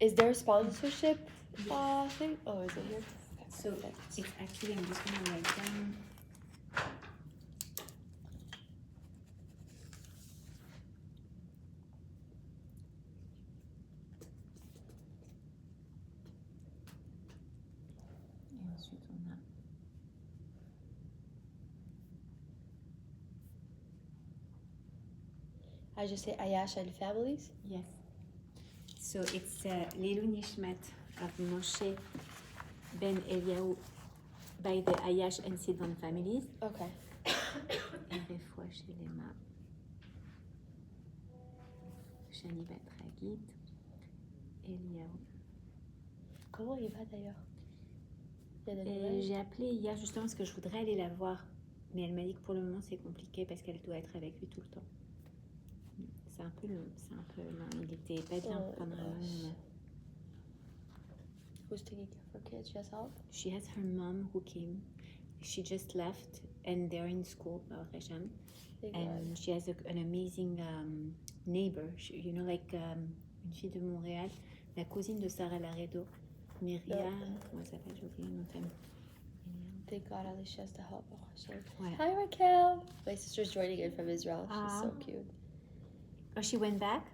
Is there a sponsorship thing? Oh, is it here? So it's actually, I'm just going to write down. Et ensuite, on a. I just say Ayash and families? Yes. So it's Leilu Nishmat of Moshe Me'Eliyahu by the Ayash and Sidvan families. Okay. Refoua Shelema, Shani Bat Hagit, Eliyahu. Comment il va d'ailleurs? J'ai appelé hier justement parce que je voudrais aller la voir, mais elle m'a dit que pour le moment c'est compliqué parce qu'elle doit être avec lui tout le temps. C'est un peu long, il était pas bien pendant un moment. Who's taking care of her kids? She has help? She has her mom who came. She just left and they're in school, Resham. And she has an amazing neighbor. You know, like une fille de Montréal, la cousine de Sarah Laredo, Myriam. Comment elle s'appelle? J'ai oublié le nom de famille. Thank God, at least she has to help. Ouais. Hi, Raquel. My sister's joining in from Israel. She's so cute. Oh, she went back?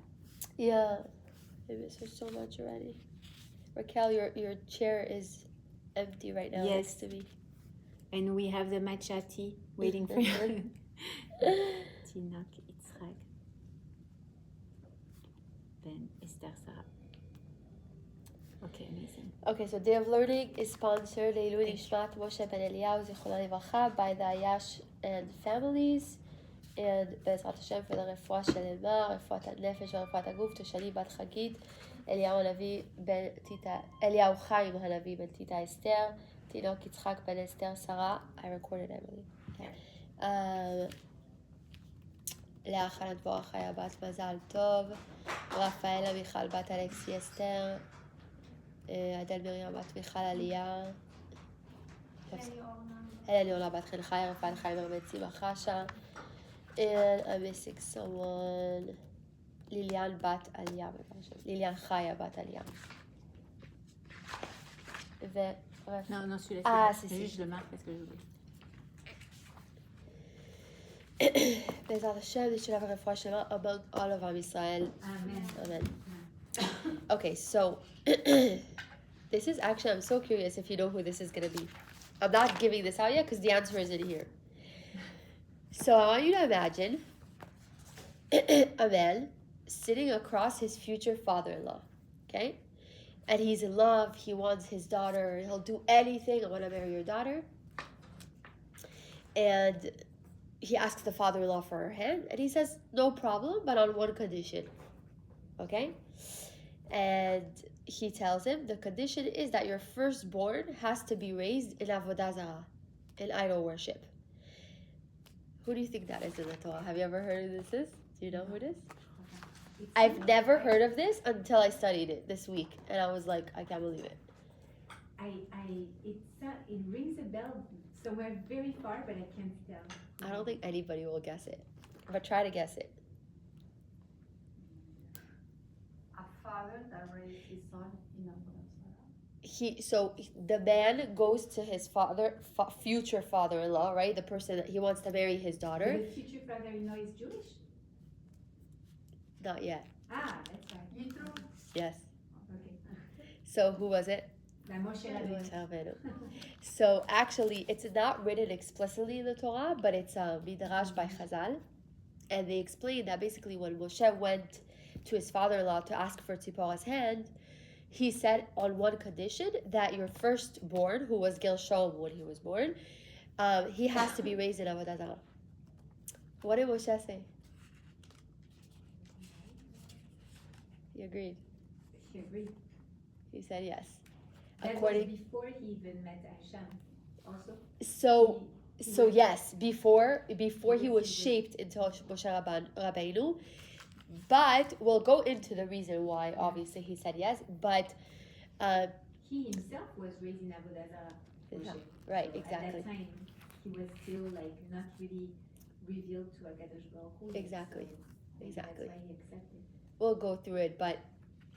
Yeah. I miss her so much already. Raquel, your chair is empty right now next to me. And we have the matcha tea waiting for you. Tinak, Yitzhak, Ben, Esther, Sarah. Okay, amazing. Okay, so Day of Learning is sponsored Leilu Nishmat Moshe Me'Eliyahu Zichrono Livracha by the Ayash and families, and Bezrat Hashem for the refuah shelema, refuat hanefesh, refuat haguf, to Shani Bat Chagit, Eliyahu Chaim Hanavi ben Tita Esther, Tinok Yitzchak ben Esther Sarah. I recorded, I believe. לאה חנת בורח היה בת מזל טוב, רפאלה מיכל בת אלכסי אסתר, עדל מרים בת מיכל עלייה, הלני אורנה בת חן חיה, רפאל חיים הרמצי מחשה, and I'm missing someone, ליליאן בת עלייה, ליליאן חיה בת עלייה. Non, celui-là, c'est juste le marque parce que j'oublie. Bezrat Hashem, they should have a refuah shelema among all of Am Yisrael. Amen. Okay, so this is actually, I'm so curious if you know who this is going to be. I'm not giving this out yet because the answer isn't here. So I want you to imagine a man sitting across his future father-in-law, okay? And he's in love, he wants his daughter, he'll do anything, I want to marry your daughter. And he asks the father-in-law for her hand, and he says, no problem, but on one condition, okay? And he tells him, the condition is that your firstborn has to be raised in avodah zarah, in idol worship. Who do you think that is in the Torah? Have you ever heard of this? Do you know who it is? I've never heard of this until I studied it this week, and I was like, I can't believe it. It rings a bell somewhere very far, but I can't tell. I don't think anybody will guess it, but try to guess it. A father that raised his son in avodah zarah. So the man goes to his future father-in-law, right? The person that he wants to marry his daughter. The future father-in-law is Jewish? Not yet. Ah, that's right. Yisro. Yes. Okay. So who was it? Moshe Rabbeinu. So actually, it's not written explicitly in the Torah, but it's a Midrash by Chazal. And they explain that basically when Moshe went to his father-in-law to ask for Tzipporah's hand, he said on one condition that your firstborn, who was Gershom when he was born, he has to be raised in avodah zarah. What did Moshe say? He agreed. He agreed. He said yes. That was before he even met Hashem, also? So yes, before he was shaped into Moshe Rabbeinu, but we'll go into the reason why. Obviously, he said yes, but he himself was raised in avodah zarah. Right, so exactly. At that time, he was still not really revealed to HaKadosh Baruch Hu. Exactly. So exactly. That's why he accepted. We'll go through it, but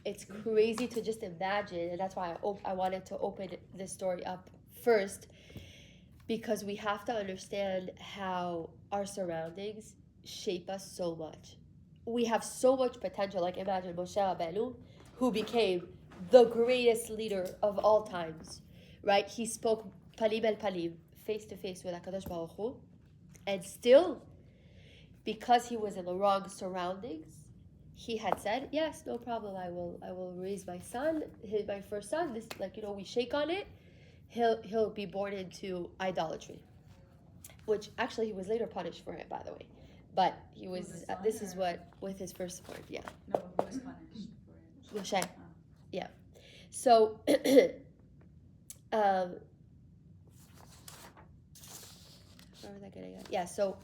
it's crazy to just imagine, and that's why I wanted to open this story up first, because we have to understand how our surroundings shape us so much. We have so much potential. Like imagine Moshe Rabbeinu, who became the greatest leader of all times, right? He spoke palim el palim, face to face with HaKadosh Baruch Hu, and still, because he was in the wrong surroundings, he had said, yes, no problem, I will raise my son, my first son, this, like, we shake on it, he'll be born into idolatry, which actually he was later punished for it, by the way. But he was, this is what, with his firstborn, yeah. No, who was punished for it? Moshe, yeah. So, where was I getting at? Yeah, so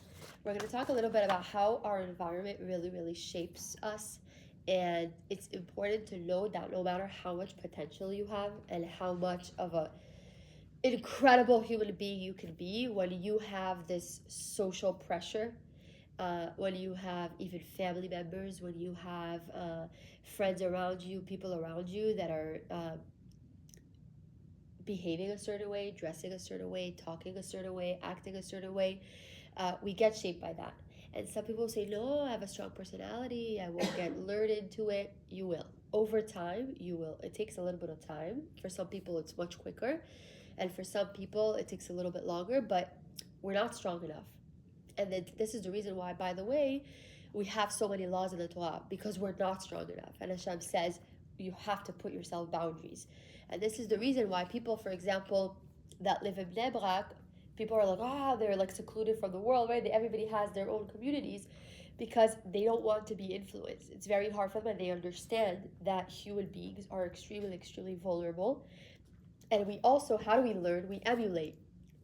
we're going to talk a little bit about how our environment really, really shapes us. And it's important to know that no matter how much potential you have and how much of a incredible human being you can be, when you have this social pressure, when you have even family members, when you have friends around you, people around you that are behaving a certain way, dressing a certain way, talking a certain way, acting a certain way, we get shaped by that. And some people say, no, I have a strong personality, I won't get lured into it. You will. Over time, you will. It takes a little bit of time. For some people, it's much quicker. And for some people, it takes a little bit longer, but we're not strong enough. And then this is the reason why, by the way, we have so many laws in the Torah, because we're not strong enough. And Hashem says, you have to put yourself boundaries. And this is the reason why people, for example, that live in Bnei Brak, people are like, they're like secluded from the world, right? Everybody has their own communities because they don't want to be influenced. It's very hard for them, and they understand that human beings are extremely, extremely vulnerable. And we also, how do we learn? We emulate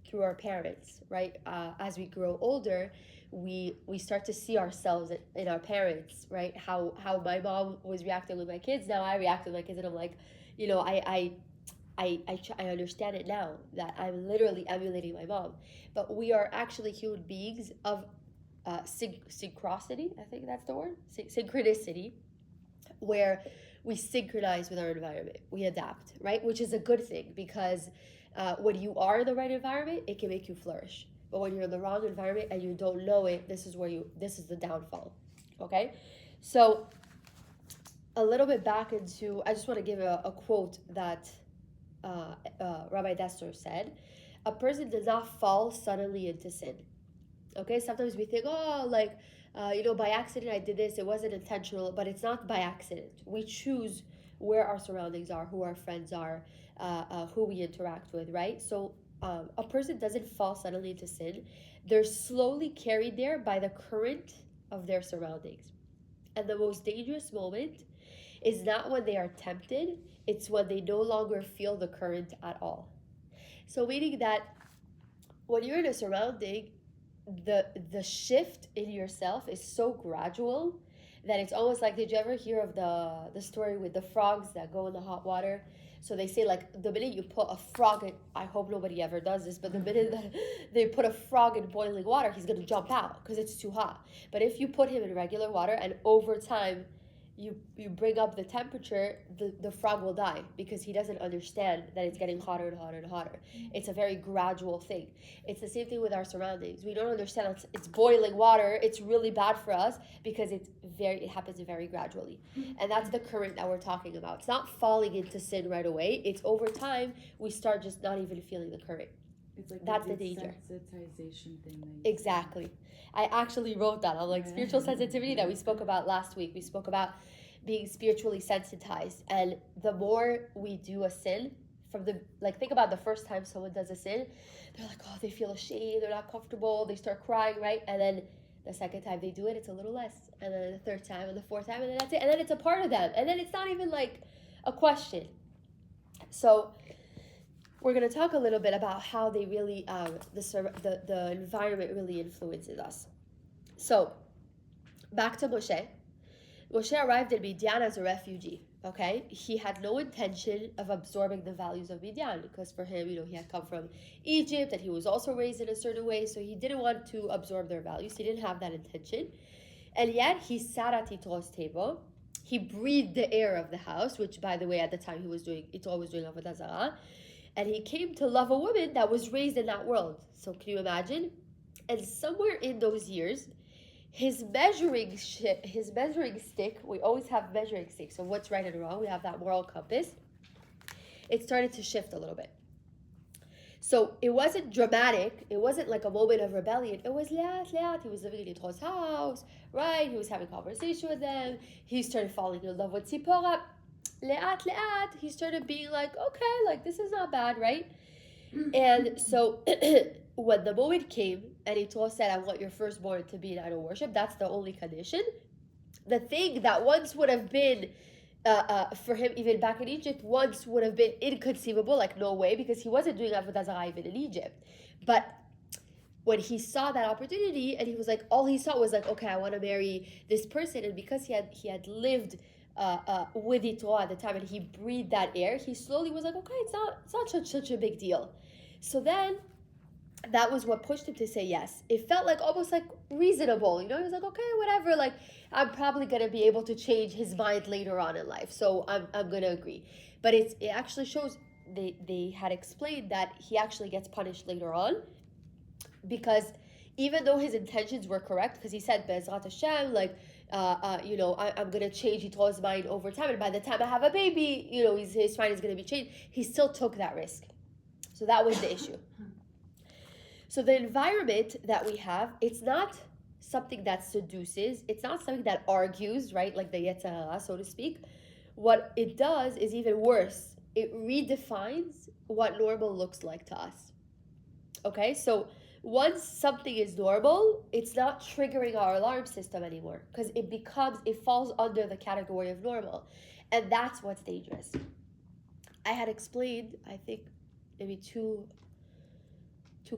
through our parents, right? As we grow older, we start to see ourselves in our parents, right? How my mom was reacting with my kids, now I react with my kids, and I'm like, I understand it now, that I'm literally emulating my mom. But we are actually human beings of synchronicity, I think that's the word, synchronicity, where we synchronize with our environment, we adapt, right? Which is a good thing, because when you are in the right environment, it can make you flourish. But when you're in the wrong environment and you don't know it, this is the downfall, okay? So a little bit back into, I just want to give a quote that Rabbi Dessler said, a person does not fall suddenly into sin. Okay, sometimes we think, by accident I did this, it wasn't intentional, but it's not by accident. We choose where our surroundings are, who our friends are, who we interact with, right? So a person doesn't fall suddenly into sin. They're slowly carried there by the current of their surroundings. And the most dangerous moment is not when they are tempted, it's when they no longer feel the current at all. So meaning that when you're in a surrounding, the shift in yourself is so gradual that it's almost like, did you ever hear of the story with the frogs that go in the hot water? So they say, like, the minute you put a frog in, I hope nobody ever does this, but the minute that they put a frog in boiling water, he's going to jump out because it's too hot. But if you put him in regular water and over time you bring up the temperature, the frog will die because he doesn't understand that it's getting hotter and hotter and hotter. It's a very gradual thing. It's the same thing with our surroundings. We don't understand it's boiling water. It's really bad for us because it happens very gradually. And that's the current that we're talking about. It's not falling into sin right away. It's over time we start just not even feeling the current. It's like that's the danger. Sensitization thing. Exactly. I actually wrote that on spiritual sensitivity that we spoke about last week. We spoke about being spiritually sensitized, and the more we do a sin, think about the first time someone does a sin, they're like, they feel ashamed, they're not comfortable, they start crying, right? And then the second time they do it, it's a little less, and then the third time and the fourth time, and then that's it, and then it's a part of them, and then it's not even like a question. So we're going to talk a little bit about how they really, the environment really influences us. So, back to Moshe. Moshe arrived in Midian as a refugee, okay? He had no intention of absorbing the values of Midian because for him, he had come from Egypt and he was also raised in a certain way, so he didn't want to absorb their values. He didn't have that intention. And yet, he sat at Yisro's table. he breathed the air of the house, which, by the way, at the time Yisro was doing avodah zarah, and he came to love a woman that was raised in that world. So can you imagine? And somewhere in those years, his measuring stick, we always have measuring sticks, so what's right and wrong, we have that moral compass, it started to shift a little bit. So it wasn't dramatic, it wasn't like a moment of rebellion, it was leat. He was living in Yitro's house, right? He was having conversation with them, he started falling in love with Tzipporah, leat, he started being like, okay, like this is not bad, right? And so when the moment came and Yitro said, I want your firstborn to be an idol worship, that's the only condition. The thing that once would have been for him, even back in Egypt, once would have been inconceivable, like no way, because he wasn't doing avodah zarah even in Egypt. But when he saw that opportunity, and he was like, all he saw was like, okay, I want to marry this person, and because he had lived with Yitro at the time, and he breathed that air, he slowly was like, okay, it's not such a big deal. So then, that was what pushed him to say yes. It felt like almost like reasonable, he was like, okay, whatever, like I'm probably gonna be able to change his mind later on in life, so I'm gonna agree. But it actually shows they had explained that he actually gets punished later on, because even though his intentions were correct, because he said Be'ezrat Hashem, like I'm gonna change Yitro's mind over time, and by the time I have a baby, his mind is gonna be changed. He still took that risk, so that was the issue. So the environment that we have, it's not something that seduces, it's not something that argues, right? Like the Yetzer Hara, so to speak. What it does is even worse. It redefines what normal looks like to us. Okay, so once something is normal, it's not triggering our alarm system anymore, because it falls under the category of normal. And that's what's dangerous. I had explained, I think, maybe two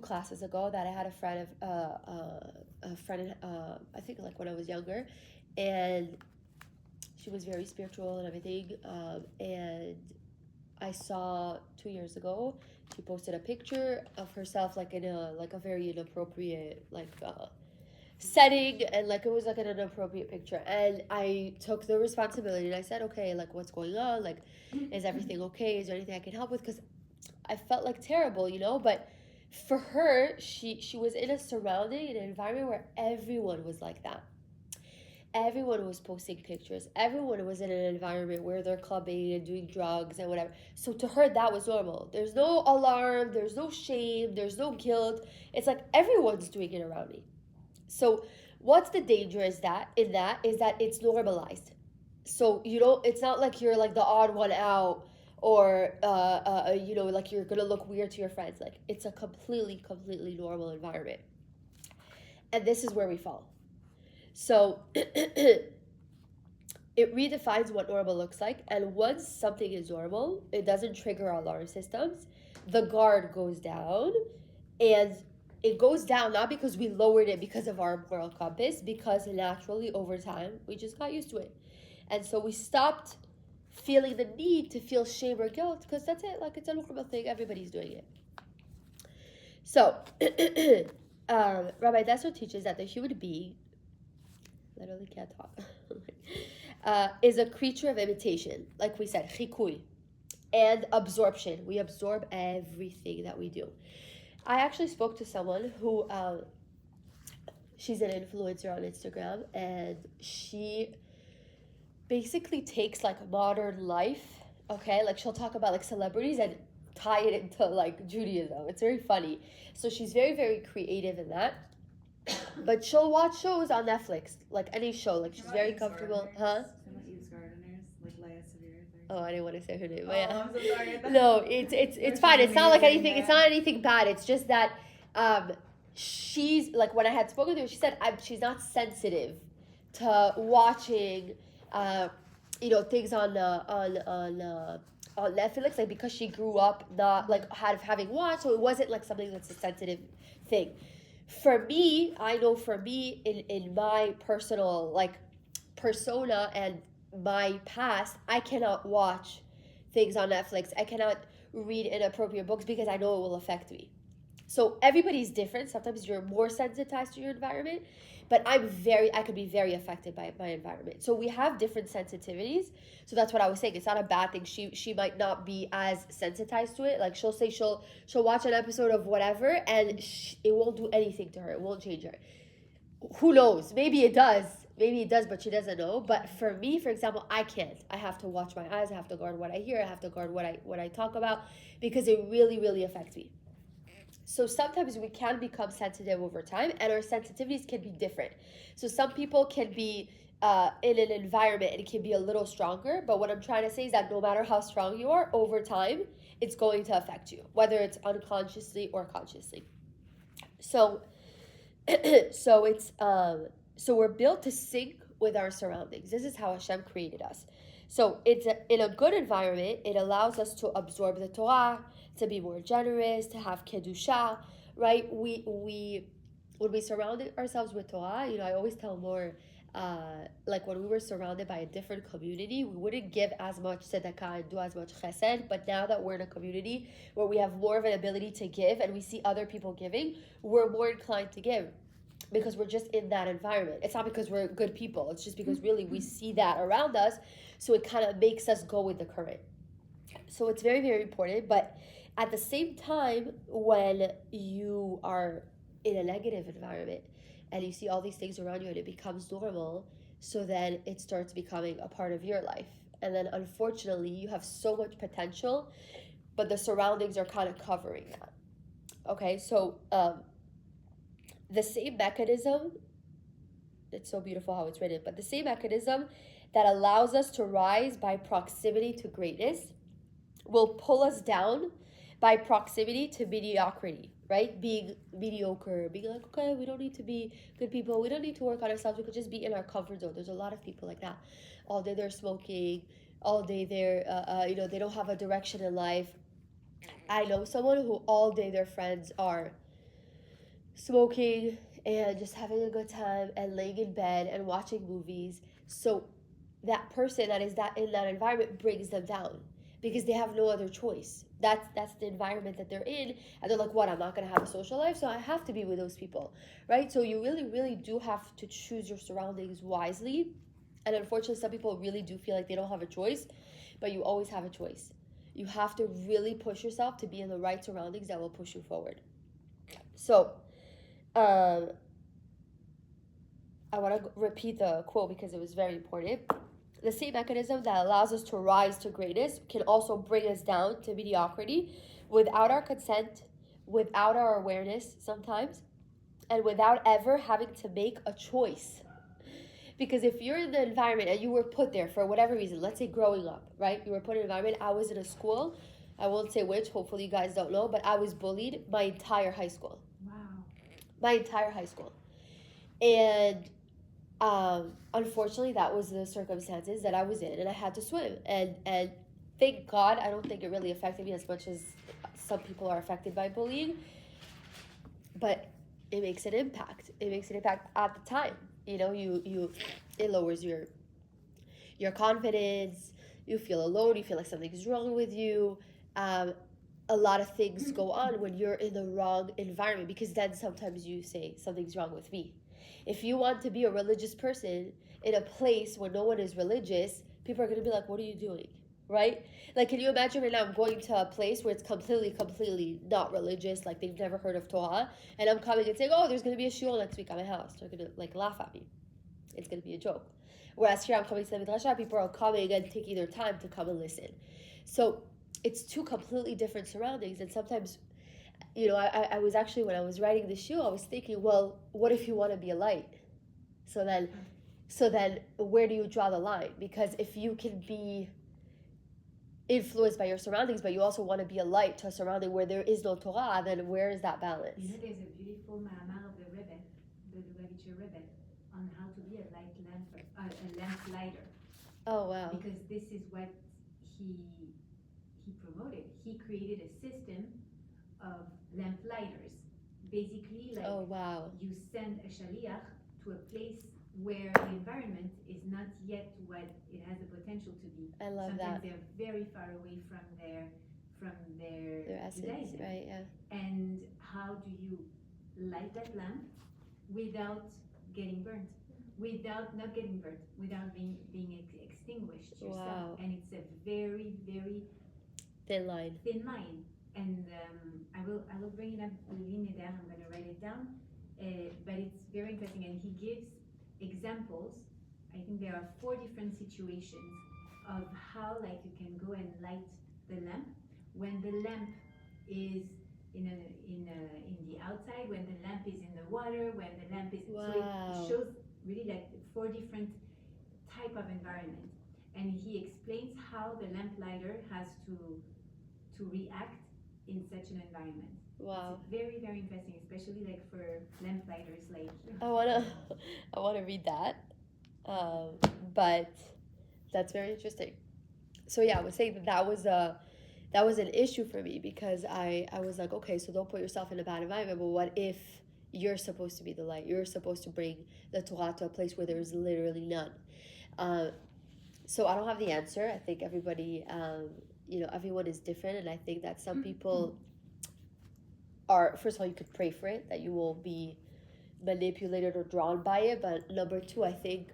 classes ago, that I had a friend I think like when I was younger, and she was very spiritual and everything, and I saw 2 years ago she posted a picture of herself like in a very inappropriate setting, and like it was like an inappropriate picture, and I took the responsibility and I said, okay, like what's going on, like is everything okay, is there anything I can help with, because I felt like terrible, but for her, she was in an environment where everyone was like that. Everyone was posting pictures. Everyone was in an environment where they're clubbing and doing drugs and whatever. So to her, that was normal. There's no alarm, there's no shame, there's no guilt. It's like everyone's doing it around me. So what's the danger is that it's normalized. So it's not like you're like the odd one out, or like you're gonna look weird to your friends. Like it's a completely normal environment, and this is where we fall. So it redefines what normal looks like, and once something is normal, it doesn't trigger our alarm systems. The guard goes down, and it goes down not because we lowered it because of our moral compass, because naturally over time we just got used to it, and so we stopped feeling the need to feel shame or guilt, because that's it, like it's a normal thing, everybody's doing it. So Rabbi Dessler teaches that the human being, literally can't talk, is a creature of imitation, like we said, chikui, and absorption. We absorb everything that we do. I actually spoke to someone who she's an influencer on Instagram, and she basically takes like modern life, okay, like she'll talk about like celebrities and tie it into like Judaism. It's very funny. So she's very, very creative in that. But she'll watch shows on Netflix, like any show, like she's very comfortable. Huh? Oh, I didn't want to say her name, but yeah. I'm so sorry. No, it's fine. It's not like anything. It's not anything bad. It's just that she's like, when I had spoken to her, she said she's not sensitive to watching things on Netflix, like because she grew up not like having watched, so it wasn't like something that's a sensitive thing. For me, I know for me in my personal like persona and my past, I cannot watch things on Netflix. I cannot read inappropriate books because I know it will affect me. So everybody's different. Sometimes you're more sensitized to your environment, but I could be very affected by my environment. So we have different sensitivities. So that's what I was saying. It's not a bad thing. She might not be as sensitized to it. Like she'll say she'll watch an episode of whatever, and it won't do anything to her. It won't change her. Who knows? Maybe it does, but she doesn't know. But for me, for example, I can't. I have to watch my eyes. I have to guard what I hear. I have to guard what I talk about, because it really, really affects me. So sometimes we can become sensitive over time, and our sensitivities can be different. So some people can be in an environment and it can be a little stronger. But what I'm trying to say is that no matter how strong you are, over time, it's going to affect you, whether it's unconsciously or consciously. So so we're built to sync with our surroundings. This is how Hashem created us. So in a good environment, it allows us to absorb the Torah, to be more generous, to have kedusha, right? We when we surrounded ourselves with Torah, I always tell more, like when we were surrounded by a different community, we wouldn't give as much tzedakah and do as much chesed. But now that we're in a community where we have more of an ability to give and we see other people giving, we're more inclined to give, because we're just in that environment. It's not because we're good people. It's just because really we see that around us. So it kind of makes us go with the current. So it's very, very important. But at the same time, when you are in a negative environment and you see all these things around you and it becomes normal, so then it starts becoming a part of your life. And then unfortunately, you have so much potential, but the surroundings are kind of covering that. Okay, so the same mechanism, it's so beautiful how it's written, but the same mechanism that allows us to rise by proximity to greatness will pull us down by proximity to mediocrity, right? Being mediocre, being like, okay, we don't need to be good people. We don't need to work on ourselves. We could just be in our comfort zone. There's a lot of people like that. All day they're smoking. All day they're, they don't have a direction in life. I know someone who all day their friends are smoking and just having a good time and laying in bed and watching movies. So that person that is in that environment brings them down, because they have no other choice. That's the environment that they're in, and they're like, what, I'm not going to have a social life, so I have to be with those people, right? So you really, really do have to choose your surroundings wisely. And unfortunately, some people really do feel like they don't have a choice, but you always have a choice. You have to really push yourself to be in the right surroundings that will push you forward. So I want to repeat the quote because it was very important. The same mechanism that allows us to rise to greatness can also bring us down to mediocrity without our consent, without our awareness sometimes, and without ever having to make a choice. Because if you're in the environment and you were put there for whatever reason, let's say growing up, right? You were put in an environment. I was in a school, I won't say which, hopefully you guys don't know, but I was bullied my entire high school. Wow. My entire high school. And unfortunately, that was the circumstances that I was in, and I had to swim. And thank God, I don't think it really affected me as much as some people are affected by bullying. But it makes an impact. It makes an impact at the time. It lowers your confidence. You feel alone. You feel like something's wrong with you. A lot of things go on when you're in the wrong environment, because then sometimes you say something's wrong with me. If you want to be a religious person in a place where no one is religious, people are going to be like, what are you doing? Right? Like, can you imagine right now I'm going to a place where it's completely not religious, like they've never heard of Torah, and I'm coming and saying, oh, there's going to be a shiur next week at my house. They're going to laugh at me. It's going to be a joke. Whereas here I'm coming to the Midrash, people are coming and taking their time to come and listen. So it's two completely different surroundings. And sometimes, I was actually, when I was writing the shiur, I was thinking, well, what if you want to be a light? So then where do you draw the line? Because if you can be influenced by your surroundings, but you also want to be a light to a surrounding where there is no Torah, then where is that balance? There's a beautiful ma'amar of the Rebbe, the Lubavitcher Rebbe, on how to be a lamp lighter. Oh, wow. Because this is what he promoted. He created a system of lamp lighters. Basically, like, oh, wow, you send a shaliach to a place where the environment is not yet what it has the potential to be. I love Sometimes that. they're very far away from their Essence, Judaism. right? Yeah. And how do you light that lamp without getting burnt, without not getting burnt, without being extinguished yourself. Wow. And it's a very, very Thin line. And I will bring it up. I'm gonna write it down. But it's very interesting, and he gives examples. I think there are 4 different situations of how like you can go and light the lamp when the lamp is in the outside, when the lamp is in the water, when the lamp is Wow. so it shows really like 4 different type of environment, and he explains how the lamp lighter has to react in such an environment. Wow. It's very, very interesting, especially like for lamp lighters. Like I wanna read that. But that's very interesting. So yeah, I was saying that was an issue for me, because I was like, okay, so don't put yourself in a bad environment, but what if you're supposed to be the light? You're supposed to bring the Torah to a place where there's literally none. So I don't have the answer. I think everybody, everyone is different, and I think that some people are, first of all, you could pray for it, that you won't be manipulated or drawn by it, but number 2, I think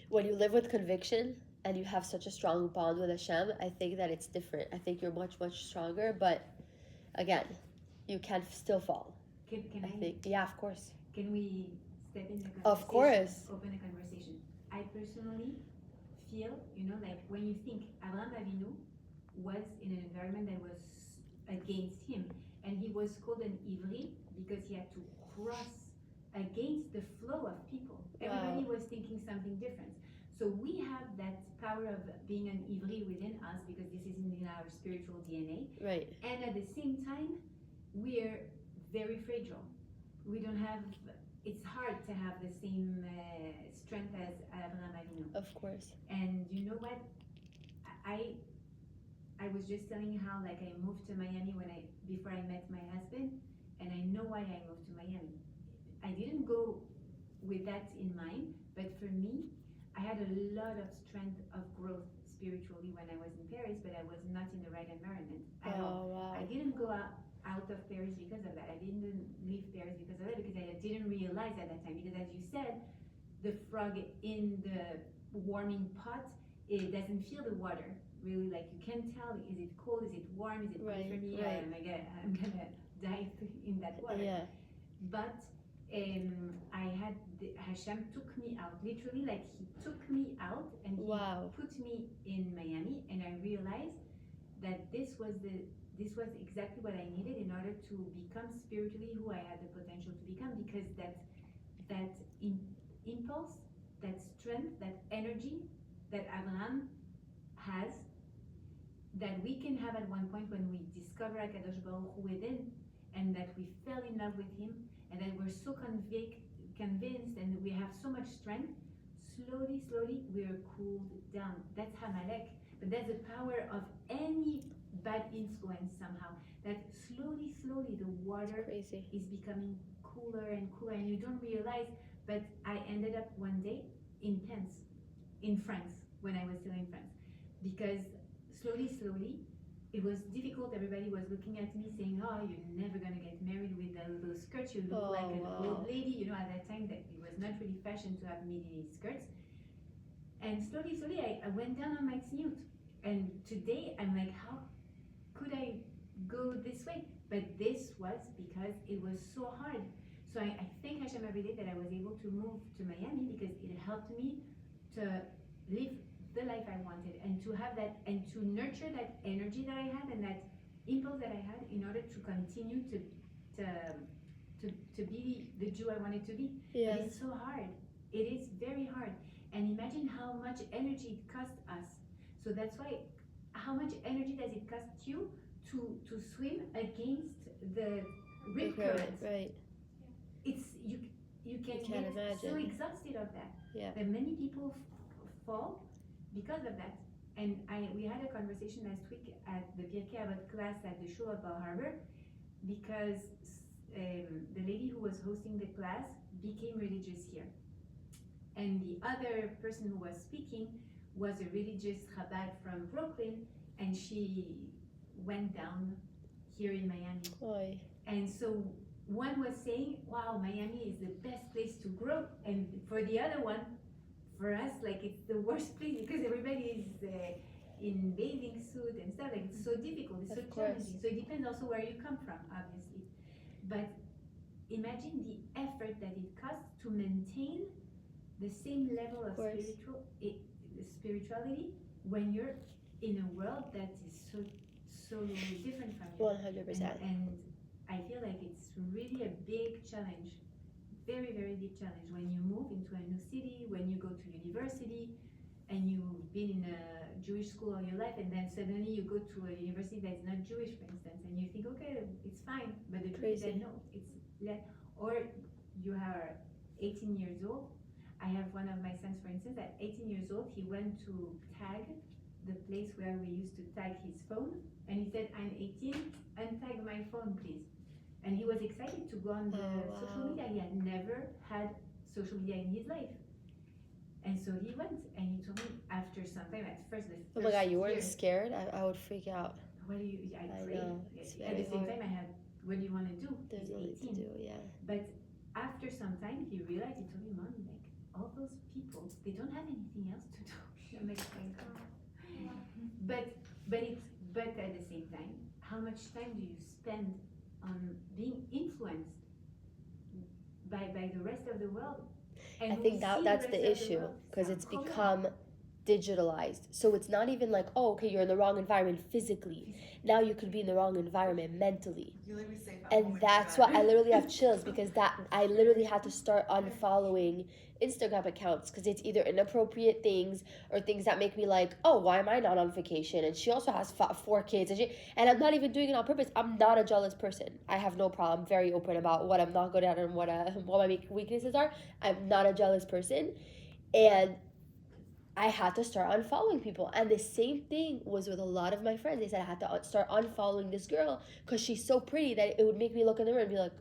when you live with conviction and you have such a strong bond with Hashem, I think that it's different. I think you're much, much stronger, but again, you can still fall. Can I think, yeah, of course. Can we step in the conversation? Of course. Open a conversation. I personally feel, like when you think Abraham Avinu was in an environment that was against him, and he was called an ivri because he had to cross against the flow of people. Everybody was thinking something different. So we have that power of being an ivri within us, because this is in our spiritual DNA. Right. And at the same time, we're very fragile. We don't have, it's hard to have the same strength as Abraham Avinu. Of course. And you know what? I was just telling how like I moved to Miami before I met my husband, and I know why I moved to Miami. I didn't go with that in mind, but for me, I had a lot of strength of growth spiritually when I was in Paris, but I was not in the right environment at all. Wow. I didn't go out of Paris because of that. I didn't leave Paris because of that, because I didn't realize at that time. Because as you said, the frog in the warming pot, it doesn't feel the water. Really, like you can tell, is it cold, is it warm, is it good for me, right. I'm gonna die in that water. Yeah. But Hashem took me out, literally, like he took me out and he put me in Miami, and I realized that this was exactly what I needed in order to become spiritually who I had the potential to become, because that impulse, that strength, that energy that Abraham has, that we can have at one point when we discover HaKadosh Baruch Hu within, and that we fell in love with him, and that we're so convinced, and we have so much strength, slowly we are cooled down. That's Hamalek, but that's the power of any bad influence somehow, that slowly the water is becoming cooler and cooler, and you don't realize. But I ended up one day in tents in France, when I was still in France, because slowly it was difficult. Everybody was looking at me saying, oh, you're never gonna get married with those skirts, you look like an old lady. At that time that it was not really fashion to have midi skirts. And slowly I went down on my tzniut, and today I'm like, how could I go this way? But this was because it was so hard. So I thank Hashem every day that I was able to move to Miami, because it helped me to live the life I wanted, and to have that, and to nurture that energy that I had, and that impulse that I had, in order to continue to be the Jew I wanted to be. Yeah. But it's so hard. It is very hard. And imagine how much energy it costs us. So that's why, how much energy does it cost you to swim against the rip current? Right. It's you can get imagine. so exhausted of that. Yeah. That many people fall because of that. And we had a conversation last week at the Pirkei Avot class at the shul of Bar Harbor, because the lady who was hosting the class became religious here, and the other person who was speaking was a religious Chabad from Brooklyn, and she went down here in Miami. Oy. And so one was saying, wow, Miami is the best place to grow. And for the other one, for us, like it's the worst place because everybody is in bathing suit and stuff. Like it's so difficult, it's so challenging. So it depends also where you come from, obviously. But imagine the effort that it costs to maintain the same level of spirituality when you're in a world that is so different from you. 100%. And I feel like it's really a big challenge, very, very big challenge when you move into a new city, when you go to university, and you've been in a Jewish school all your life, and then suddenly you go to a university that's not Jewish, for instance, and you think, okay, it's fine, but the truth is that no, it's less. Or you are 18 years old. I have one of my sons, for instance, at 18 years old, he went to tag the place where we used to tag his phone, and he said, I'm 18, untag my phone, please. And he was excited to go on the social media. He had never had social media in his life. And so he went, and he told me after some time, at first, the first Oh my God, you weren't year, scared? I would freak out. what do you, I prayed. know, At the same time, I had, what do you want to do? There's He's nothing to 18. do, yeah. But after some time, he realized, he told me, Mom, like, all those people, they don't have anything else to do. I'm like, thank God. But at the same time, how much time do you spend on being influenced by the rest of the world? And I think that's the issue, because it's become digitalized. So it's not even like, oh, okay, you're in the wrong environment physically. Now you could be in the wrong environment mentally. And that's why I literally have chills, because that I literally had to start unfollowing Instagram accounts, because it's either inappropriate things or things that make me like, oh, why am I not on vacation? And she also has 4 kids, and I'm not even doing it on purpose. I'm not a jealous person. I have no problem. I'm very open about what I'm not good at and what my weaknesses are. I'm not a jealous person, and I had to start unfollowing people. And the same thing was with a lot of my friends. They said I had to start unfollowing this girl because she's so pretty that it would make me look in the mirror and be like,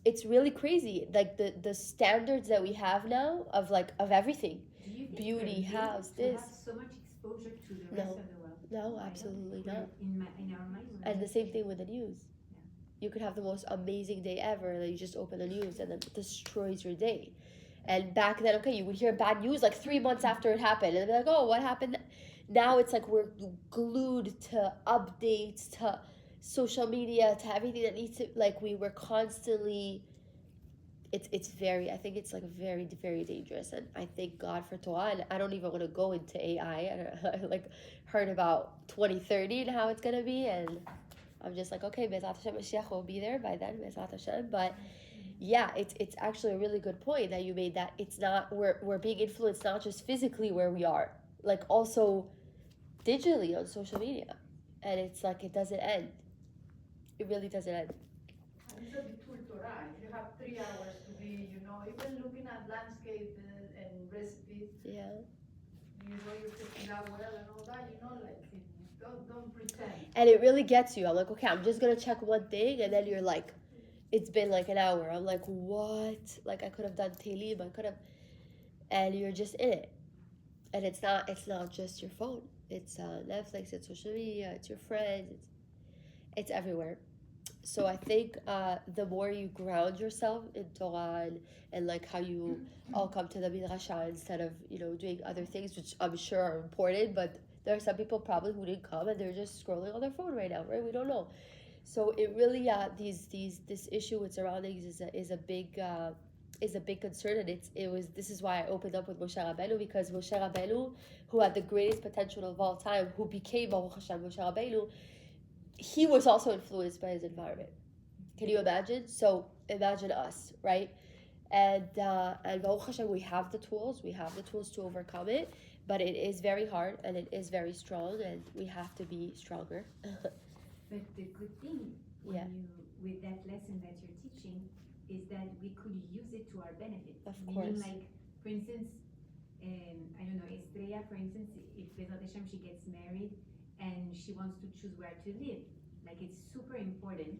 it's really crazy. Like the standards that we have now of everything. Do you think Beauty, house, to this. have so much exposure to the rest of the world? No, absolutely not. In our mind. And the same thing with the news. You could have the most amazing day ever, and then you just open the news and then it destroys your day. And back then, okay, you would hear bad news 3 months after it happened, and they'd be like, oh, what happened? Now it's like we're glued to updates, to social media, to everything that needs to, we were constantly, it's very, I think it's very, very dangerous. And I thank God for Torah, and I don't even want to go into AI. I heard about 2030 and how it's going to be, and I'm just okay, Bezat Hashem, Mashiach will be there by then, Bezat Hashem, but yeah, it's actually a really good point that you made, that it's not, we're being influenced not just physically where we are, also digitally on social media. And it's it doesn't end. It really doesn't end. It's a bit Torah. You have 3 hours to be, even looking at landscape and recipes. Yeah. You're cooking out well and all that, don't pretend. And it really gets you. I'm okay, I'm just gonna check one thing, and then you're it's been an hour. I'm what? I could have done Tehillim, I could have, and you're just in it. And it's not just your phone. It's Netflix, it's social media, it's your friends, it's everywhere. So I think the more you ground yourself in Torah and how you all come to the Midrash instead of doing other things, which I'm sure are important, but there are some people probably who didn't come and they're just scrolling on their phone right now, right? We don't know. So it really this issue with surroundings is a big concern, and this is why I opened up with Moshe Rabbeinu, because Moshe Rabbeinu, who had the greatest potential of all time, who became Baruch Hashem Moshe Rabbeinu, he was also influenced by his environment. Can you imagine? So imagine us, right? And Baruch Hashem, we have the tools to overcome it, but it is very hard and it is very strong, and we have to be stronger. But the good thing with that lesson that you're teaching is that we could use it to our benefit. Of course. Meaning, for instance, I don't know, Estrella, for instance, if Bezat Hashem, she gets married and she wants to choose where to live, it's super important,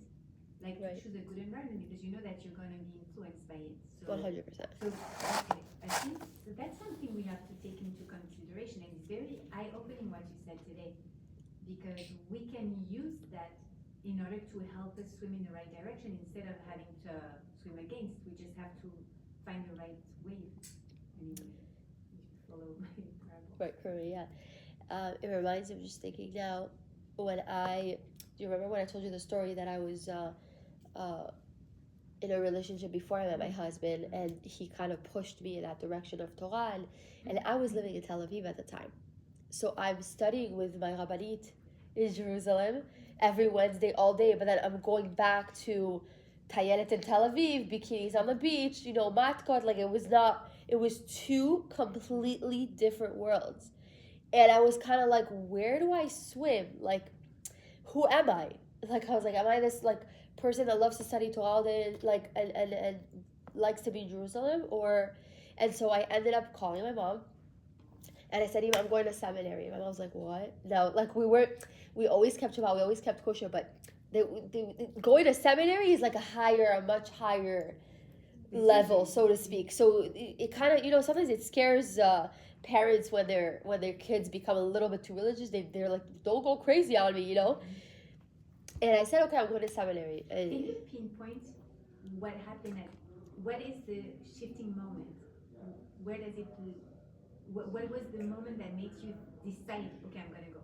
right, to choose a good environment, because you know that you're going to be influenced by it. So 100%. So, okay, I think so that's something we have to take into consideration, and it's very eye-opening what you said today, because we can use that in order to help us swim in the right direction, instead of having to swim against, we just have to find the right wave. I mean, if you follow my parable. Right, for me, yeah. It reminds me, I'm just thinking now, do you remember when I told you the story that I was in a relationship before I met my husband, and he kind of pushed me in that direction of Torah, and I was living in Tel Aviv at the time. So I'm studying with my Rabbanit in Jerusalem every Wednesday all day, but then I'm going back to Tayelet in Tel Aviv, bikinis on the beach, matkot, like it was two completely different worlds. And I was kind of like, where do I swim? Like, who am I? Like, I was like, am I this, like, person that loves to study Torah all day, like, and likes to be in Jerusalem? And so I ended up calling my mom, and I said, I'm going to seminary. My mom was like, what? No, like, we always kept Shabbat, we always kept kosher, but going to seminary is like a much higher level, so to speak. So it kind of, sometimes it scares parents when their kids become a little bit too religious. They're like, don't go crazy on me, And I said, okay, I'm going to seminary. Can you pinpoint what happened what is the shifting moment? Where does it, what was the moment that makes you decide, okay, I'm going to go?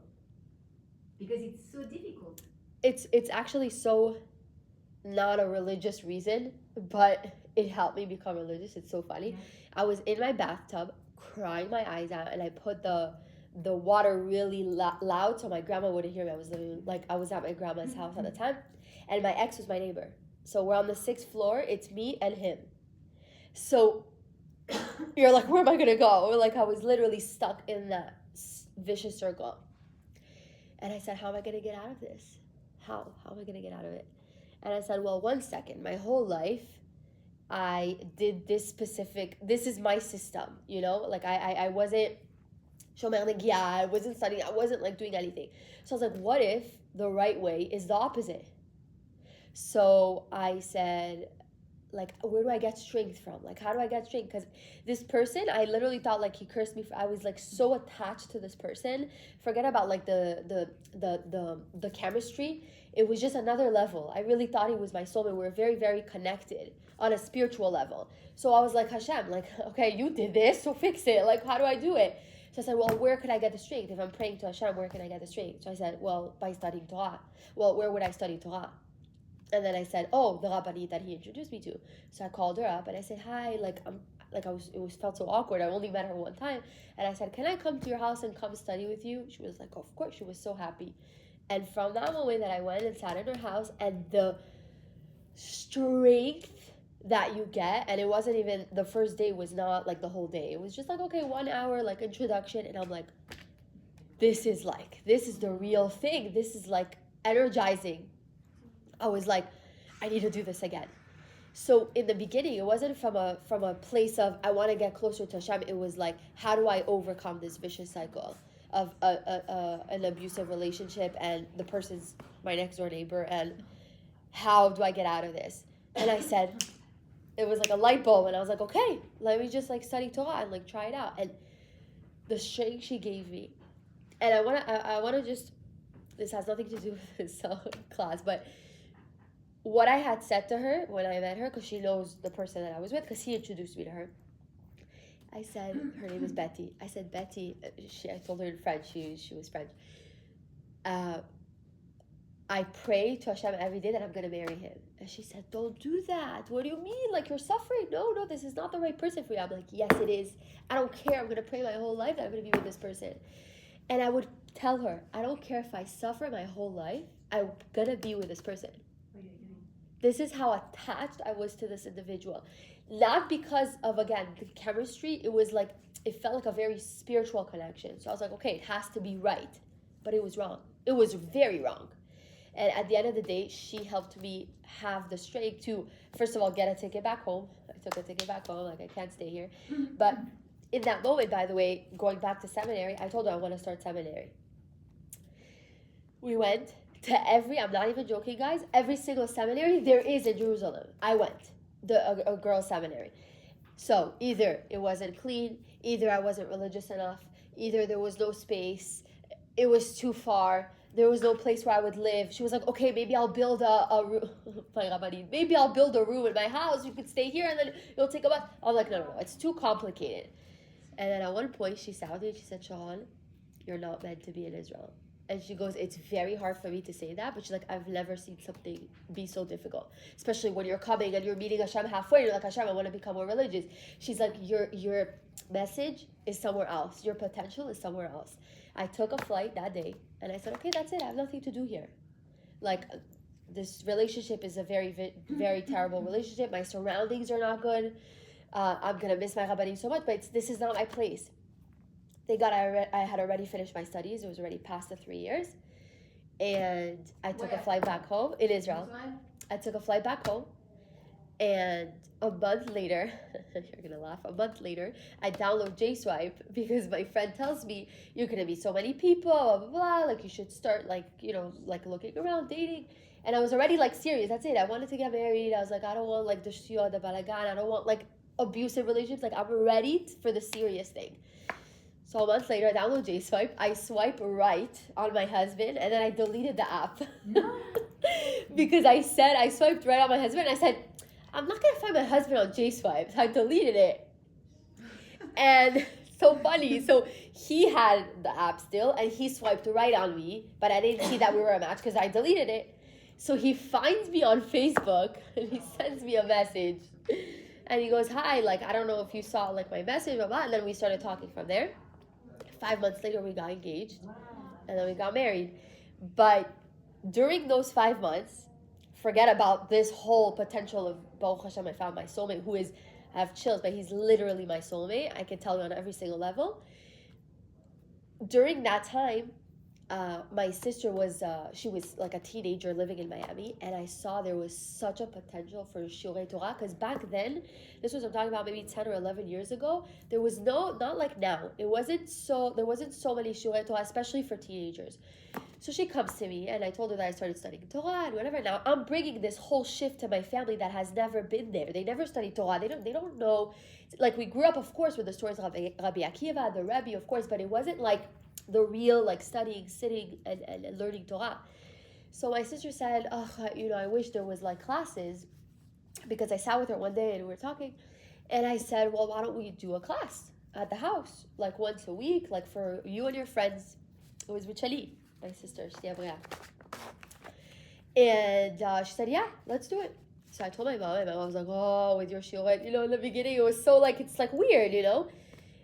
Because it's so difficult. It's actually so not a religious reason, but it helped me become religious. It's so funny. Yeah. I was in my bathtub crying my eyes out, and I put the water really loud so my grandma wouldn't hear me. I was at my grandma's house at the time, and my ex was my neighbor. So we're on the 6th floor. It's me and him. So you're like, where am I gonna go? Or like, I was literally stuck in that vicious circle. And I said, how am I gonna get out of this? How am I gonna get out of it? And I said, well, 1 second. My whole life, I did this is my system, Like, I wasn't shomer negia, I wasn't studying, I wasn't, like, doing anything. So I was like, what if the right way is the opposite? So I said, like, where do I get strength from? Like, how do I get strength? Because this person, I literally thought, like, he cursed me. I was, like, so attached to this person. Forget about, like, the chemistry. It was just another level. I really thought he was my soulmate. We were very, very connected on a spiritual level. So I was like, Hashem, like, okay, you did this, so fix it. Like, how do I do it? So I said, well, where could I get the strength? If I'm praying to Hashem, where can I get the strength? So I said, well, by studying Torah. Well, where would I study Torah? And then I said, oh, the Rabbanit that he introduced me to. So I called her up and I said, hi, it felt so awkward. I only met her one time. And I said, can I come to your house and come study with you? She was like, of course. She was so happy. And from that moment that I went and sat in her house, and the strength that you get, and it wasn't even, the first day was not like the whole day. It was just like, okay, 1 hour, like, introduction. And I'm like, this is the real thing. This is like energizing. I was like, I need to do this again. So in the beginning, it wasn't from a place of, I want to get closer to Hashem. It was like, how do I overcome this vicious cycle of an abusive relationship, and the person's my next door neighbor, and how do I get out of this? And I said, it was like a light bulb, and I was like, okay, let me just, like, study Torah and, like, try it out. And the strength she gave me, and I want to just, this has nothing to do with this class, but what I had said to her when I met her, because she knows the person that I was with, because he introduced me to her. I said, her name is Betty. I said, Betty, I told her in French, she was French. I pray to Hashem every day that I'm going to marry him. And she said, don't do that. What do you mean? Like, you're suffering? No, this is not the right person for you. I'm like, yes, it is. I don't care. I'm going to pray my whole life that I'm going to be with this person. And I would tell her, I don't care if I suffer my whole life, I'm going to be with this person. This is how attached I was to this individual. Not because of, again, the chemistry. It was like, it felt like a very spiritual connection. So I was like, okay, it has to be right. But it was wrong. It was very wrong. And at the end of the day, she helped me have the strength to, first of all, get a ticket back home. I took a ticket back home, like, I can't stay here. But in that moment, by the way, going back to seminary, I told her I want to start seminary. We went to I'm not even joking, guys, every single seminary there is in Jerusalem. I went, a girls' seminary. So either it wasn't clean, either I wasn't religious enough, either there was no space, it was too far, there was no place where I would live. She was like, okay, maybe I'll build a room. Maybe I'll build a room in my house. You could stay here and then you'll take a bus. I'm like, no, it's too complicated. And then at one point she sat with me and she said, Sharon, you're not meant to be in Israel. And she goes, it's very hard for me to say that, but she's like, I've never seen something be so difficult, especially when you're coming and you're meeting Hashem halfway. You're like, Hashem, I want to become more religious. She's like, your message is somewhere else. Your potential is somewhere else. I took a flight that day and I said, okay, that's it. I have nothing to do here. Like, this relationship is a very, very terrible relationship. My surroundings are not good. I'm going to miss my rabbanim so much, but this is not my place. Thank God I had already finished my studies. It was already past the 3 years. And I took a flight back home in Israel. I took a flight back home. And a month later, you're going to laugh, a month later, I download J-Swipe because my friend tells me, you're going to meet so many people, blah, blah, blah. Like, you should start, like, you know, like looking around, dating. And I was already, like, serious. That's it. I wanted to get married. I was like, I don't want, like, the shio, the balagan. I don't want, like, abusive relationships. Like, I'm ready for the serious thing. So a month later, I download J-Swipe. I swipe right on my husband, and then I deleted the app. No. Because I swiped right on my husband, and I said, I'm not going to find my husband on J-Swipe. So I deleted it. And so funny. So he had the app still, and he swiped right on me, but I didn't see that we were a match because I deleted it. So he finds me on Facebook, and he sends me a message. And he goes, hi, like, I don't know if you saw, like, my message, blah, blah. And then we started talking from there. 5 months later, we got engaged, and then we got married. But during those 5 months, forget about this whole potential of Baruch Hashem, I found my soulmate, who is, I have chills, but he's literally my soulmate. I can tell you on every single level. During that time, my sister was, she was like a teenager living in Miami, and I saw there was such a potential for Shiurei Torah, because back then, this was, I'm talking about maybe 10 or 11 years ago, there was not like now, there wasn't so many Shiurei Torah, especially for teenagers. So she comes to me, and I told her that I started studying Torah and whatever. Now I'm bringing this whole shift to my family that has never been there. They never studied Torah. They don't know. Like, we grew up, of course, with the stories of Rabbi Akiva, the Rebbe, of course, but it wasn't like the real, like, studying, sitting, and learning Torah. So my sister said, oh, you know, I wish there was, like, classes, because I sat with her one day and we were talking, and I said, well, why don't we do a class at the house, like, once a week, like, for you and your friends. It was with Shali, my sister, and she said, yeah, let's do it. So I told my mom, and my mom was like, oh, with your shiurim, you know, in the beginning, it was so, like, it's, like, weird, you know,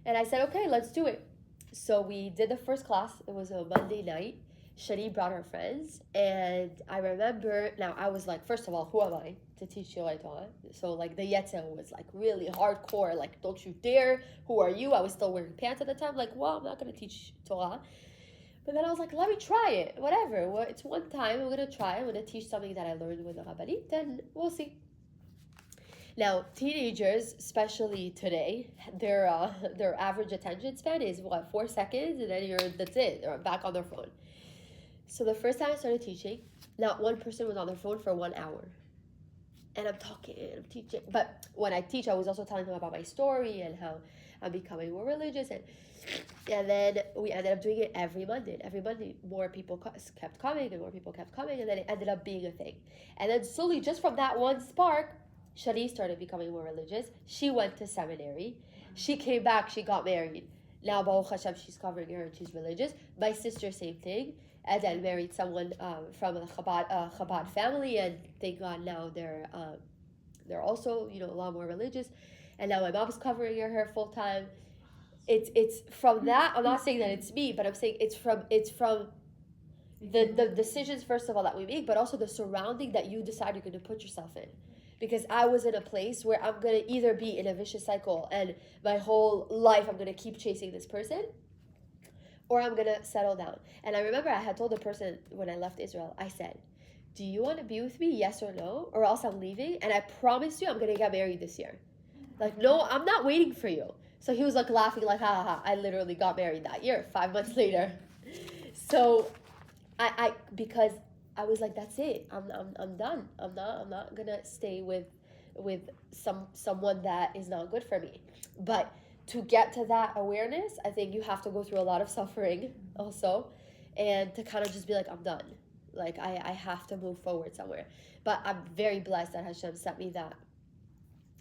and I said, okay, let's do it. So we did the first class. It was a Monday night. Shani brought her friends, and I remember, now I was like, first of all, who am I to teach Shiurei Torah? So, like, the Yetzer was, like, really hardcore, like, don't you dare, who are you? I was still wearing pants at the time, like, well, I'm not going to teach Torah. But then I was like, let me try it, whatever. Well, it's one time, I'm going to try. I'm going to teach something that I learned with the Rabbanit, then we'll see. Now, teenagers, especially today, their average attention span is, 4 seconds, and then that's it. They're back on their phone. So the first time I started teaching, not one person was on their phone for 1 hour. And I'm talking, and I'm teaching. But when I teach, I was also telling them about my story and how I'm becoming more religious. And then we ended up doing it every Monday. Every Monday, more people kept coming, and more people kept coming, and then it ended up being a thing. And then slowly, just from that one spark, Shani started becoming more religious. She went to seminary. She came back. She got married. Now, Baruch Hashem, she's covering her and she's religious. My sister, same thing. And then married someone from a Chabad family, and thank God now they're also, you know, a lot more religious. And now my mom's covering her full time. It's from that. I'm not saying that it's me, but I'm saying it's from the decisions, first of all, that we make, but also the surrounding that you decide you're going to put yourself in. Because I was in a place where I'm going to either be in a vicious cycle and my whole life I'm going to keep chasing this person, or I'm going to settle down. And I remember I had told the person when I left Israel, I said, do you want to be with me, yes or no, or else I'm leaving, and I promise you I'm going to get married this year. Like, no, I'm not waiting for you. So he was like laughing, like, ha ha ha. I literally got married that year, 5 months later. So I because I was like, that's it. I'm done. I'm not gonna stay with someone that is not good for me. But to get to that awareness, I think you have to go through a lot of suffering also. and to kind of just be like, I'm done. Like, I have to move forward somewhere. But I'm very blessed that Hashem sent me that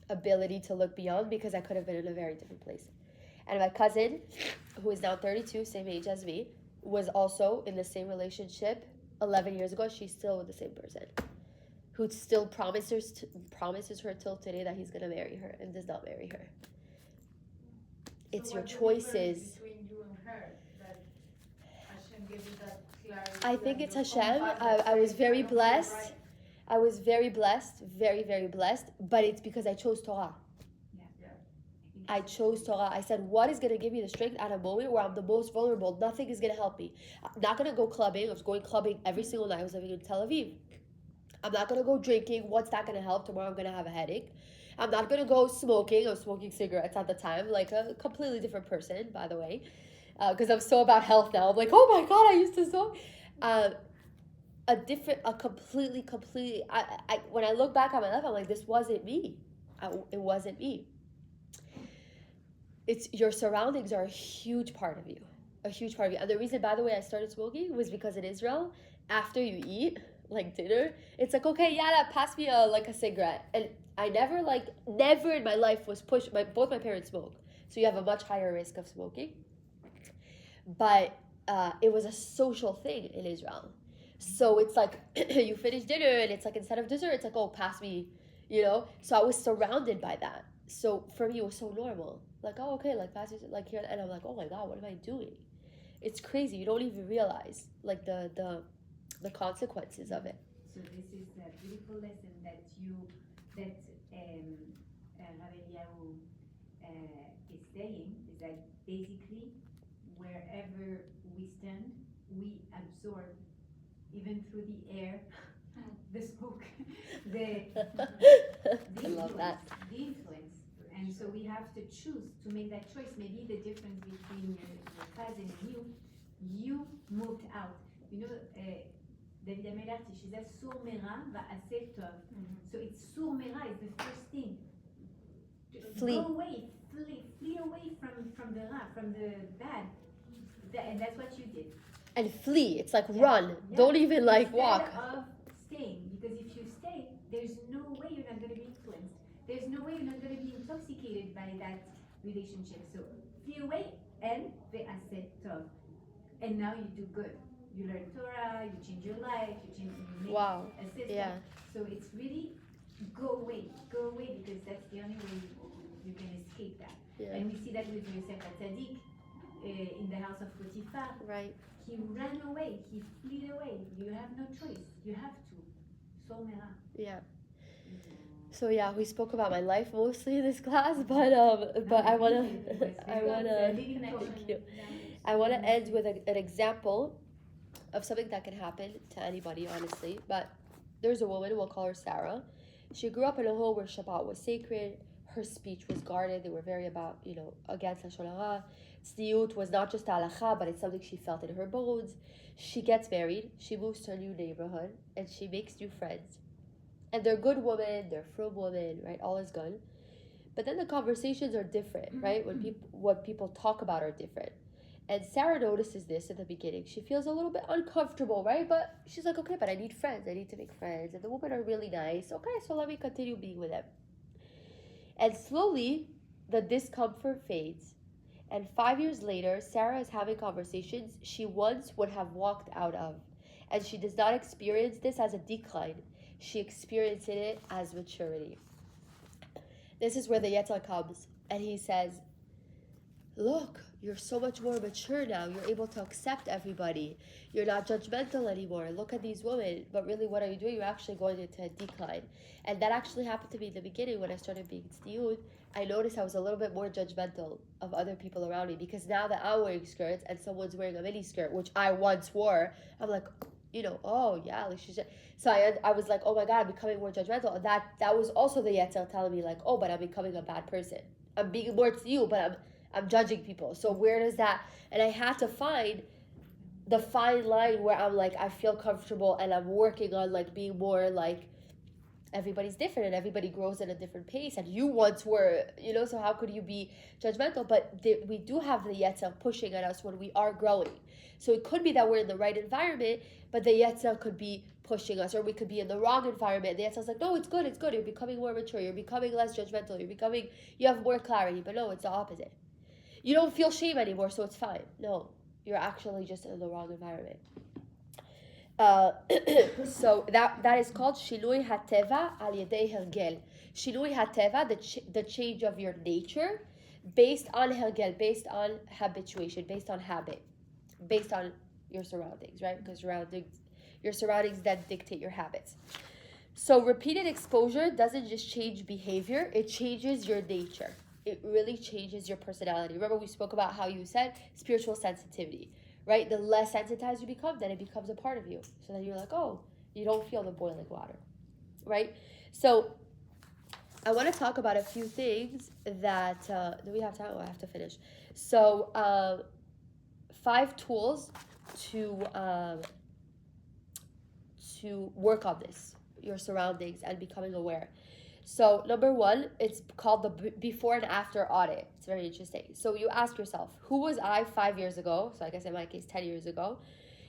ability to look beyond, because I could have been in a very different place. And my cousin, who is now 32, same age as me, was also in the same relationship 11 years ago. She's still with the same person, who still promises her till today that he's going to marry her and does not marry her. It's your choices. Between you and her, that Hashem gave you that clarity. I think it's your Hashem. compass I was very right. blessed. I was very blessed, very, very blessed. But it's because I chose Torah. I chose Torah. I said, what is going to give me the strength at a moment where I'm the most vulnerable? Nothing is going to help me. I'm not going to go clubbing. I was going clubbing every single night. I was living in Tel Aviv. I'm not going to go drinking. What's that going to help? Tomorrow I'm going to have a headache. I'm not going to go smoking. I was smoking cigarettes at the time, like a completely different person, by the way, because I'm so about health now. I'm like, oh my God, I used to smoke. Completely, when I look back on my life, I'm like, this wasn't me. It wasn't me. It's your surroundings are a huge part of you, And the reason, by the way, I started smoking was because in Israel, after you eat, like dinner, it's like, okay, Yada, pass me a cigarette. And I never in my life was pushed. Both my parents smoke, so you have a much higher risk of smoking. But it was a social thing in Israel. So it's like, you finish dinner and it's like, instead of dessert, it's like, oh, pass me, So I was surrounded by that. So for me, it was so normal. Like, oh, okay, like, pass me, like, here. And I'm like, oh my God, what am I doing? It's crazy. You don't even realize, like, the consequences of it. So this is a beautiful lesson that Rav Eliyahu is saying, is that basically wherever we stand, we absorb, even through the air, the smoke, the I love that. The influence. And so we have to choose to make that choice. Maybe the difference between your cousin and you moved out. David Amelarti, she says, Sur Mera va assez tov. So it's Sur Mera is the first thing. Flee. Go away, flee away from the ra, from the bad. And that's what you did. And flee. It's like run. Yeah. Don't even walk. Instead of staying, because if you stay, there's no way you're not going to be influenced. There's no way you're not going to be intoxicated by that relationship. So flee away and ve'aseh tov. And now you do good. You learn Torah, you change your life, you make a system. Yeah. So it's really go away because that's the only way you can escape that. Yeah. And we see that with Yosef HaTzadik in the house of Potiphar. Right. He ran away, he fled away. You have no choice. You have to. So Mera. Yeah. So yeah, we spoke about my life mostly in this class, but I wanna thank you. I wanna end with an example of something that can happen to anybody, honestly. But there's a woman, we'll call her Sarah. She grew up in a home where Shabbat was sacred. Her speech was guarded. They were very about, against lashon hara. Tzniut was not just halacha, but it's something she felt in her bones. She gets married. She moves to a new neighborhood, and she makes new friends. And they're good women, they're from women, right? All is good. But then the conversations are different, right? What people talk about are different. And Sarah notices this in the beginning. She feels a little bit uncomfortable, right? But she's like, okay, but I need friends. I need to make friends. And the women are really nice. Okay, so let me continue being with them. And slowly, the discomfort fades. And 5 years later, Sarah is having conversations she once would have walked out of. And she does not experience this as a decline. She experienced it as maturity. This is where the Yetzer comes. And he says, look, you're so much more mature now. You're able to accept everybody. You're not judgmental anymore. Look at these women. But really, what are you doing? You're actually going into a decline. And that actually happened to me in the beginning when I started being tzniut. I noticed I was a little bit more judgmental of other people around me. Because now that I'm wearing skirts and someone's wearing a mini skirt, which I once wore, I'm like, oh yeah, like she's just... So I was like, oh my God, I'm becoming more judgmental. And that was also the Yetzer telling me like, oh, but I'm becoming a bad person. I'm being more tzniut, but I'm judging people. So where does that... And I had to find the fine line where I'm like, I feel comfortable and I'm working on like being more like, everybody's different and everybody grows at a different pace. And you once were, so how could you be judgmental? But we do have the Yetzer pushing at us when we are growing. So it could be that we're in the right environment, but the Yetzer could be pushing us, or we could be in the wrong environment. The Yetzer's like, no, it's good. You're becoming more mature. You're becoming less judgmental. You have more clarity. But no, it's the opposite. You don't feel shame anymore, so it's fine. No, you're actually just in the wrong environment. So that is called Shinui Hateva al Yedei Hergel. Shinui Hateva, the change of your nature, based on Hergel, based on habituation, based on habit, based on your surroundings, right? Because your surroundings then dictate your habits. So repeated exposure doesn't just change behavior, it changes your nature. It really changes your personality. Remember, we spoke about how you said spiritual sensitivity, right? The less sensitized you become, then it becomes a part of you. So then you're like, oh, you don't feel the boiling water, right? So I want to talk about a few things that, do we have time? Oh, I have to finish. So 5 tools to work on this, your surroundings and becoming aware. So number 1, it's called the before and after audit. It's very interesting. So you ask yourself, who was I 5 years ago? So I guess in my case, 10 years ago,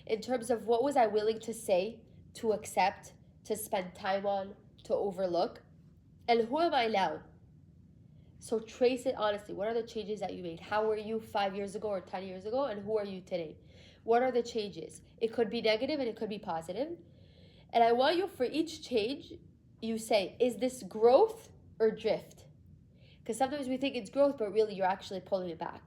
in terms of what was I willing to say, to accept, to spend time on, to overlook, and who am I now? So trace it honestly. What are the changes that you made? How were you 5 years ago or 10 years ago, and who are you today? What are the changes? It could be negative and it could be positive. And I want you, for each change, you say, is this growth or drift? Because sometimes we think it's growth, but really you're actually pulling it back.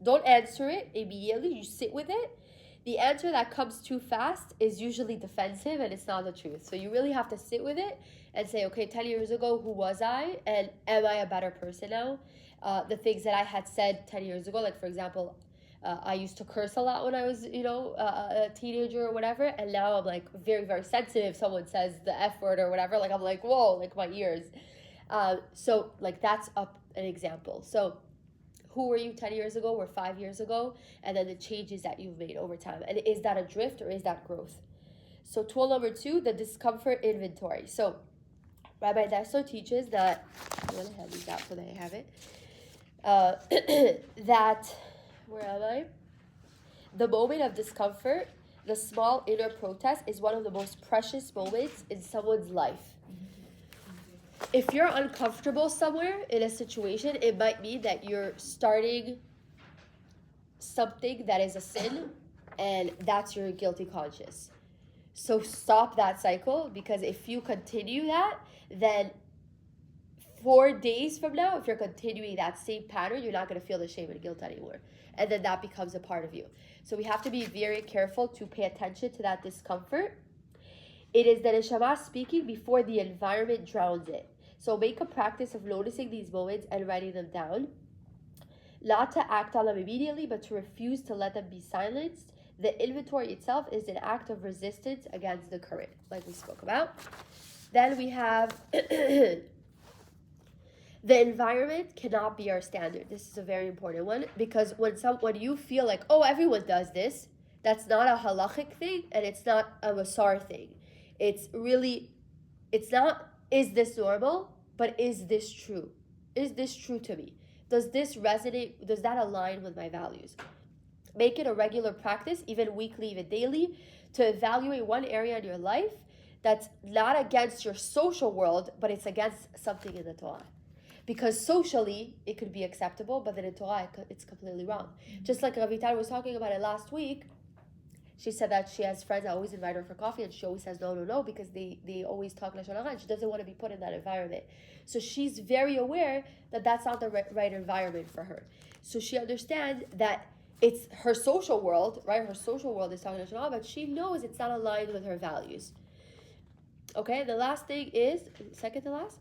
Don't answer it immediately. You sit with it. The answer that comes too fast is usually defensive and it's not the truth. So you really have to sit with it and say, okay, 10 years ago, who was I? And am I a better person now? The things that I had said 10 years ago, like for example, I used to curse a lot when I was, a teenager or whatever. And now I'm like very, very sensitive. Someone says the F word or whatever. Like I'm like, whoa, like my ears. So like that's an example. So who were you 10 years ago or 5 years ago? And then the changes that you've made over time. And is that a drift or is that growth? So tool number 2, the discomfort inventory. So Rabbi Dessler teaches that, I'm going to hand these out so they have it, that, where am I? The moment of discomfort, the small inner protest, is one of the most precious moments in someone's life. If you're uncomfortable somewhere in a situation, it might mean that you're starting something that is a sin, and that's your guilty conscience. So stop that cycle, because if you continue that, then 4 days from now, if you're continuing that same pattern, you're not going to feel the shame and guilt anymore. And then that becomes a part of you. So we have to be very careful to pay attention to that discomfort. It is the neshama speaking before the environment drowns it. So make a practice of noticing these moments and writing them down. Not to act on them immediately, but to refuse to let them be silenced. The inventory itself is an act of resistance against the current, like we spoke about. Then we have the environment cannot be our standard. This is a very important one, because when you feel like, oh, everyone does this, that's not a halachic thing and it's not a masar thing. It's not, is this normal, but is this true? Is this true to me? Does this resonate? Does that align with my values? Make it a regular practice, even weekly, even daily, to evaluate one area in your life that's not against your social world, but it's against something in the Torah. Because socially, it could be acceptable, but then in Torah, it's completely wrong. Just like Ravital was talking about it last week, she said that she has friends that always invite her for coffee, and she always says no, because they always talk Lashon Hara, and she doesn't want to be put in that environment. So she's very aware that that's not the right environment for her. So she understands that it's her social world, right? Her social world is talking Lashon Hara, but she knows it's not aligned with her values. Okay, the last thing is, second to last,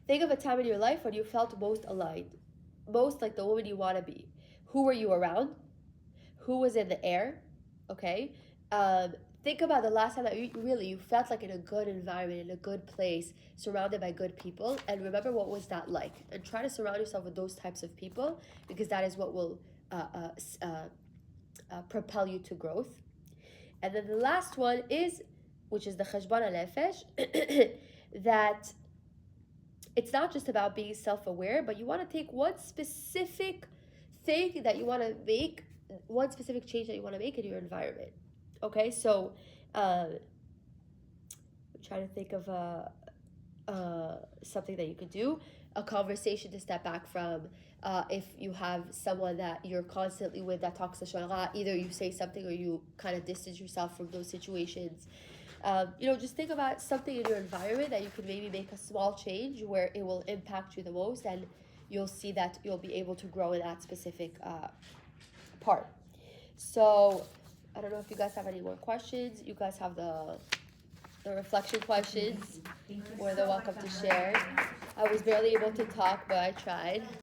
think of a time in your life when you felt most aligned, most like the woman you want to be. Who were you around? Who was in the air? Okay. Think about the last time that you felt like in a good environment, in a good place, surrounded by good people, and remember what was that like. And try to surround yourself with those types of people, because that is what will propel you to growth. And then the last one is, which is the cheshbon hanefesh, that it's not just about being self-aware, but you want to take one specific thing that you want to make one specific change that you want to make in your environment. Okay, so I'm trying to think of something that you could do, a conversation to step back from. If you have someone that you're constantly with that talks lashon hara, either you say something or you kind of distance yourself from those situations. Just think about something in your environment that you could maybe make a small change where it will impact you the most, and you'll see that you'll be able to grow in that specific part. So I don't know if you guys have any more questions. You guys have the reflection questions. More than welcome to share. I was barely able to talk, but I tried.